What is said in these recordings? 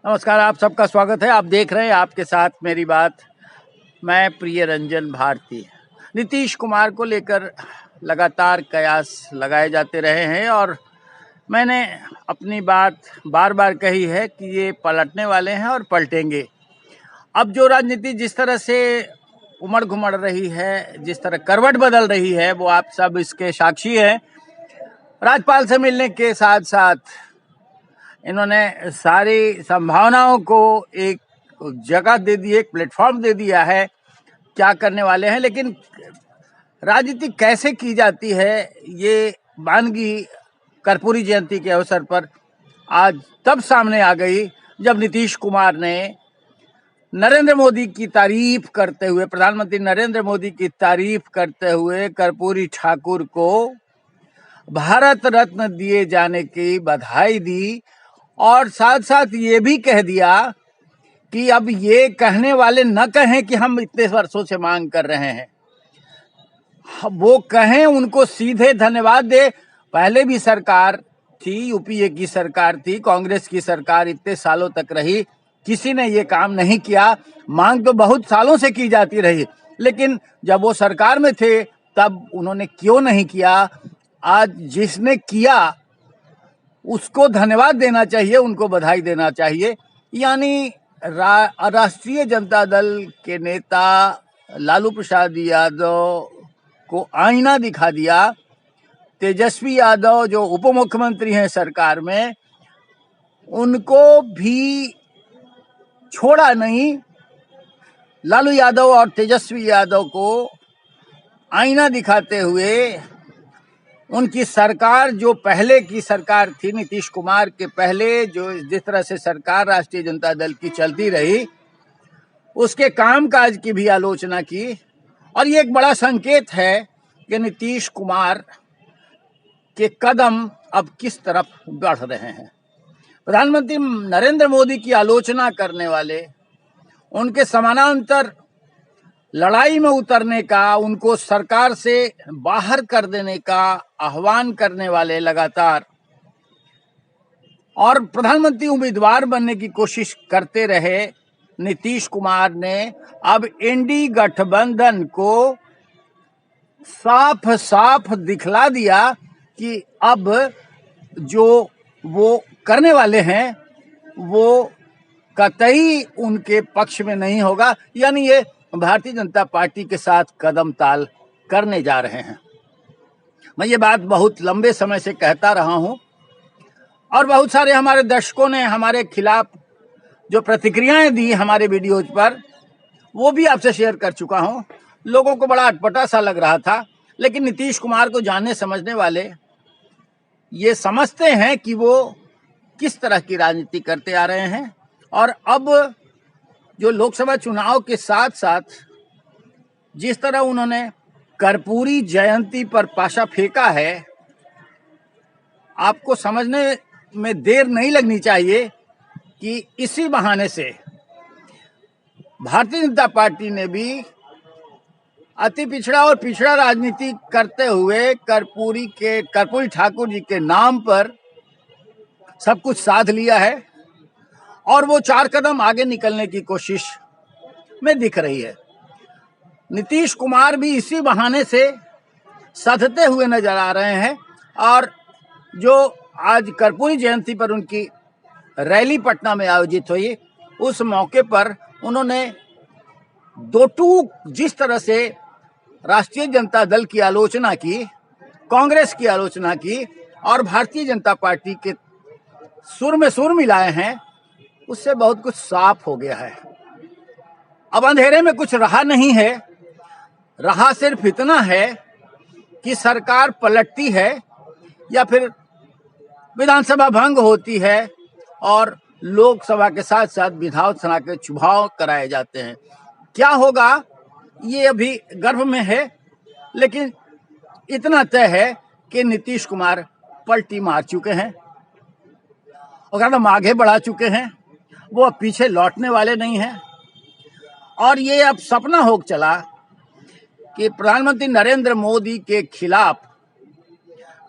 नमस्कार, आप सबका स्वागत है। आप देख रहे हैं आपके साथ मेरी बात। मैं प्रिय रंजन भारती। नीतीश कुमार को लेकर लगातार कयास लगाए जाते रहे हैं और मैंने अपनी बात बार बार कही है कि ये पलटने वाले हैं और पलटेंगे। अब जो राजनीति जिस तरह से उमड़ घुमड़ रही है, जिस तरह करवट बदल रही है, वो आप सब इसके साक्षी हैं। राज्यपाल से मिलने के साथ साथ इन्होंने सारी संभावनाओं को एक जगह दे दी, एक प्लेटफॉर्म दे दिया है क्या करने वाले हैं। लेकिन राजनीति कैसे की जाती है ये वानगी कर्पूरी जयंती के अवसर पर आज तब सामने आ गई जब नीतीश कुमार ने नरेंद्र मोदी की तारीफ करते हुए, प्रधानमंत्री नरेंद्र मोदी की तारीफ करते हुए कर्पूरी ठाकुर को भारत रत्न दिए जाने की बधाई दी और साथ साथ ये भी कह दिया कि अब ये कहने वाले न कहें कि हम इतने वर्षों से मांग कर रहे हैं, वो कहें, उनको सीधे धन्यवाद दे। पहले भी सरकार थी, यूपीए की सरकार थी, कांग्रेस की सरकार इतने सालों तक रही, किसी ने ये काम नहीं किया। मांग तो बहुत सालों से की जाती रही, लेकिन जब वो सरकार में थे तब उन्होंने क्यों नहीं किया। आज जिसने किया उसको धन्यवाद देना चाहिए, उनको बधाई देना चाहिए। यानी राष्ट्रीय जनता दल के नेता लालू प्रसाद यादव को आईना दिखा दिया। तेजस्वी यादव जो उप मुख्यमंत्री हैं सरकार में, उनको भी छोड़ा नहीं। लालू यादव और तेजस्वी यादव को आईना दिखाते हुए उनकी सरकार, जो पहले की सरकार थी नीतीश कुमार के पहले, जो जिस तरह से सरकार राष्ट्रीय जनता दल की चलती रही, उसके कामकाज की भी आलोचना की। और ये एक बड़ा संकेत है कि नीतीश कुमार के कदम अब किस तरफ बढ़ रहे हैं। प्रधानमंत्री नरेंद्र मोदी की आलोचना करने वाले, उनके समानांतर लड़ाई में उतरने का, उनको सरकार से बाहर कर देने का आह्वान करने वाले लगातार, और प्रधानमंत्री उम्मीदवार बनने की कोशिश करते रहे नीतीश कुमार ने अब इंडी गठबंधन को साफ साफ दिखला दिया कि अब जो वो करने वाले हैं वो कतई उनके पक्ष में नहीं होगा। यानी ये भारतीय जनता पार्टी के साथ कदम ताल करने जा रहे हैं। मैं ये बात बहुत लंबे समय से कहता रहा हूं और बहुत सारे हमारे दर्शकों ने हमारे खिलाफ जो प्रतिक्रियाएं दी हमारे वीडियोज पर, वो भी आपसे शेयर कर चुका हूं। लोगों को बड़ा अटपटा सा लग रहा था, लेकिन नीतीश कुमार को जानने समझने वाले ये समझते हैं कि वो किस तरह की राजनीति करते आ रहे हैं। और अब जो लोकसभा चुनाव के साथ साथ जिस तरह उन्होंने कर्पूरी जयंती पर पाशा फेंका है, आपको समझने में देर नहीं लगनी चाहिए कि इसी बहाने से भारतीय जनता पार्टी ने भी अति पिछड़ा और पिछड़ा राजनीति करते हुए कर्पूरी ठाकुर जी के नाम पर सब कुछ साध लिया है और वो 4 कदम आगे निकलने की कोशिश में दिख रही है। नीतीश कुमार भी इसी बहाने से सधते हुए नजर आ रहे हैं और जो आज कर्पूरी जयंती पर उनकी रैली पटना में आयोजित हुई, उस मौके पर उन्होंने दो टूक जिस तरह से राष्ट्रीय जनता दल की आलोचना की, कांग्रेस की आलोचना की और भारतीय जनता पार्टी के सुर में सुर मिलाए हैं, उससे बहुत कुछ साफ हो गया है। अब अंधेरे में कुछ रहा नहीं है, रहा सिर्फ इतना है कि सरकार पलटती है या फिर विधानसभा भंग होती है और लोकसभा के साथ साथ विधानसभा के चुनाव कराए जाते हैं। क्या होगा ये अभी गर्भ में है, लेकिन इतना तय है कि नीतीश कुमार पलटी मार चुके हैं और कदम आगे बढ़ा चुके हैं। वो अब पीछे लौटने वाले नहीं हैं और ये अब सपना हो चला कि प्रधानमंत्री नरेंद्र मोदी के खिलाफ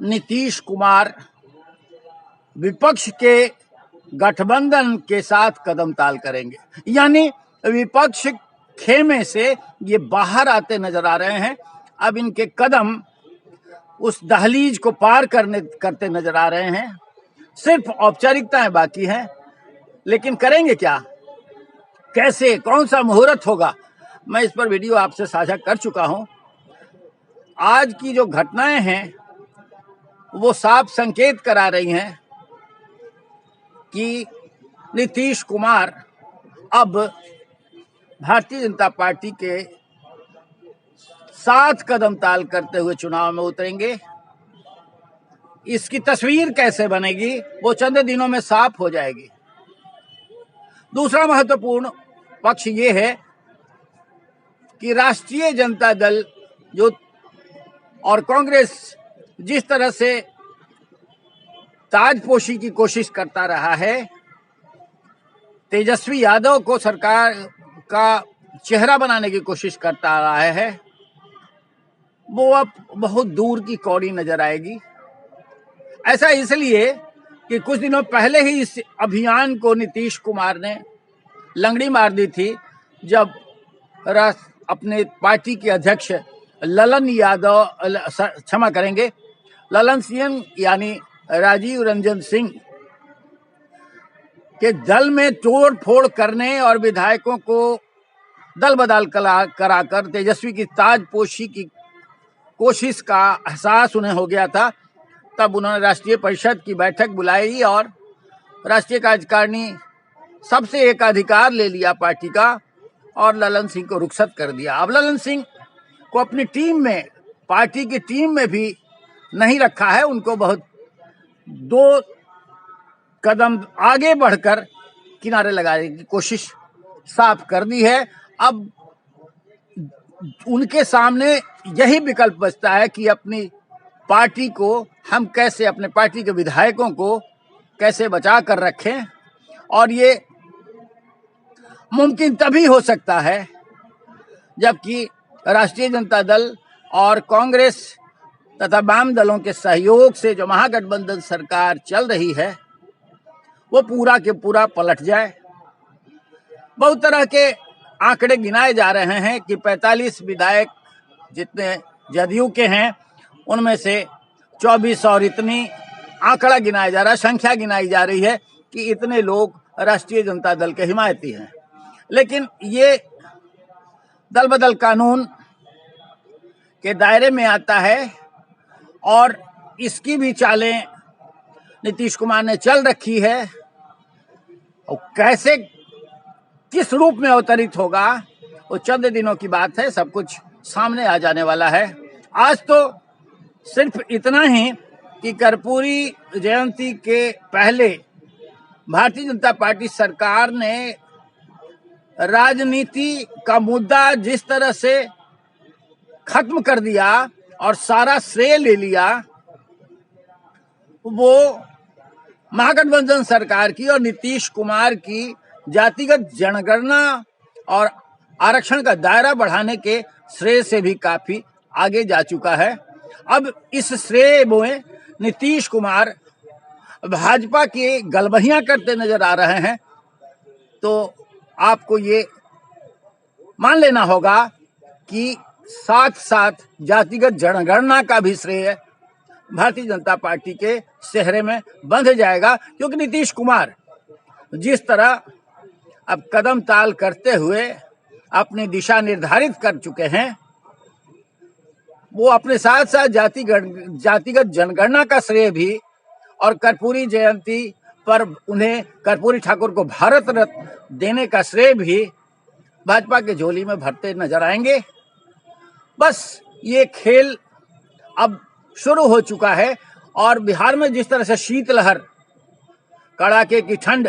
नीतीश कुमार विपक्ष के गठबंधन के साथ कदम ताल करेंगे, यानी विपक्ष खेमे से ये बाहर आते नजर आ रहे हैं। अब इनके कदम उस दहलीज को पार करते नजर आ रहे हैं। सिर्फ औपचारिकताएं बाकी हैं, लेकिन करेंगे क्या, कैसे, कौन सा मुहूर्त होगा, मैं इस पर वीडियो आपसे साझा कर चुका हूं। आज की जो घटनाएं हैं वो साफ संकेत करा रही हैं कि नीतीश कुमार अब भारतीय जनता पार्टी के साथ कदम ताल करते हुए चुनाव में उतरेंगे। इसकी तस्वीर कैसे बनेगी वो चंद दिनों में साफ हो जाएगी। दूसरा महत्वपूर्ण पक्ष ये है कि राष्ट्रीय जनता दल जो और कांग्रेस जिस तरह से ताजपोशी की कोशिश करता रहा है, तेजस्वी यादव को सरकार का चेहरा बनाने की कोशिश करता रहा है, वो अब बहुत दूर की कौड़ी नजर आएगी। ऐसा इसलिए कि कुछ दिनों पहले ही इस अभियान को नीतीश कुमार ने लंगड़ी मार दी थी, जब अपने पार्टी के अध्यक्ष ललन सिंह यानी राजीव रंजन सिंह के दल में तोड़ फोड़ करने और विधायकों को दल बदल कराकर तेजस्वी की ताजपोशी की कोशिश का एहसास उन्हें हो गया था। तब उन्होंने राष्ट्रीय परिषद की बैठक बुलाई और राष्ट्रीय कार्यकारिणी सबसे एकाधिकार ले लिया पार्टी का और ललन सिंह को रुखसत कर दिया। अब ललन सिंह को अपनी टीम में, पार्टी की टीम में भी नहीं रखा है, उनको बहुत 2 कदम आगे बढ़कर किनारे लगाने की कोशिश साफ कर दी है। अब उनके सामने यही विकल्प बचता है कि अपनी पार्टी को हम कैसे, अपने पार्टी के विधायकों को कैसे बचा कर रखें। और ये मुमकिन तभी हो सकता है जबकि राष्ट्रीय जनता दल और कांग्रेस तथा वाम दलों के सहयोग से जो महागठबंधन सरकार चल रही है वो पूरा के पूरा पलट जाए। बहुत तरह के आंकड़े गिनाए जा रहे हैं कि 45 विधायक जितने जदयू के हैं उनमें से 24 और इतनी आंकड़ा गिनाया जा रहा है, संख्या गिनाई जा रही है कि इतने लोग राष्ट्रीय जनता दल के हिमायती हैं। लेकिन ये दल बदल कानून के दायरे में आता है और इसकी भी चालें नीतीश कुमार ने चल रखी है। और कैसे, किस रूप में अवतरित होगा वो चंद दिनों की बात है, सब कुछ सामने आ जाने वाला है। आज तो सिर्फ इतना ही कि कर्पूरी जयंती के पहले भारतीय जनता पार्टी सरकार ने राजनीति का मुद्दा जिस तरह से खत्म कर दिया और सारा श्रेय ले लिया, वो महागठबंधन सरकार की और नीतीश कुमार की जातिगत जनगणना और आरक्षण का दायरा बढ़ाने के श्रेय से भी काफी आगे जा चुका है। अब इस श्रेय में नीतीश कुमार भाजपा की गलबहियां करते नजर आ रहे हैं, तो आपको ये मान लेना होगा कि साथ साथ जातिगत जनगणना का भी श्रेय भारतीय जनता पार्टी के सेहरे में बंध जाएगा, क्योंकि नीतीश कुमार जिस तरह अब कदम ताल करते हुए अपनी दिशा निर्धारित कर चुके हैं, वो अपने साथ साथ जातिगत जनगणना का श्रेय भी और कर्पूरी जयंती पर उन्हें, कर्पूरी ठाकुर को भारत रत्न देने का श्रेय भी भाजपा के झोली में भरते नजर आएंगे। बस ये खेल अब शुरू हो चुका है और बिहार में जिस तरह से शीतलहर, कड़ाके की ठंड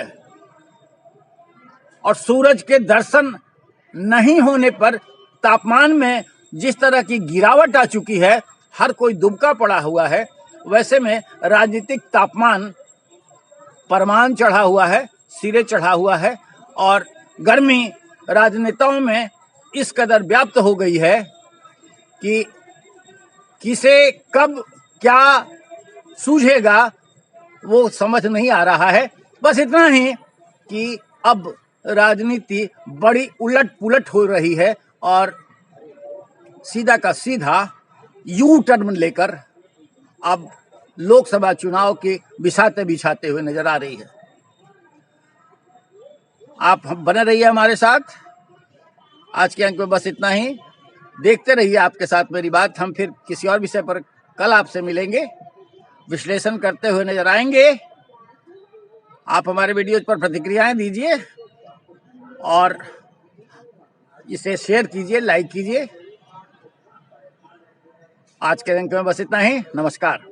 और सूरज के दर्शन नहीं होने पर तापमान में जिस तरह की गिरावट आ चुकी है, हर कोई दुबका पड़ा हुआ है, वैसे में राजनीतिक तापमान परमान चढ़ा हुआ है, सिरे चढ़ा हुआ है और गर्मी राजनेताओं में इस कदर व्याप्त हो गई है कि किसे कब क्या सूझेगा वो समझ नहीं आ रहा है। बस इतना ही कि अब राजनीति बड़ी उलट पुलट हो रही है और सीधा का सीधा यू टर्न लेकर अब लोकसभा चुनाव के बिछाते बिछाते हुए नजर आ रही है। आप बने रहिए हमारे साथ। आज के अंक में बस इतना ही। देखते रहिए आपके साथ मेरी बात। हम फिर किसी और विषय पर कल आपसे मिलेंगे, विश्लेषण करते हुए नजर आएंगे। आप हमारे वीडियोज पर प्रतिक्रियाएं दीजिए और इसे शेयर कीजिए, लाइक कीजिए। आज के अंक में बस इतना ही। नमस्कार।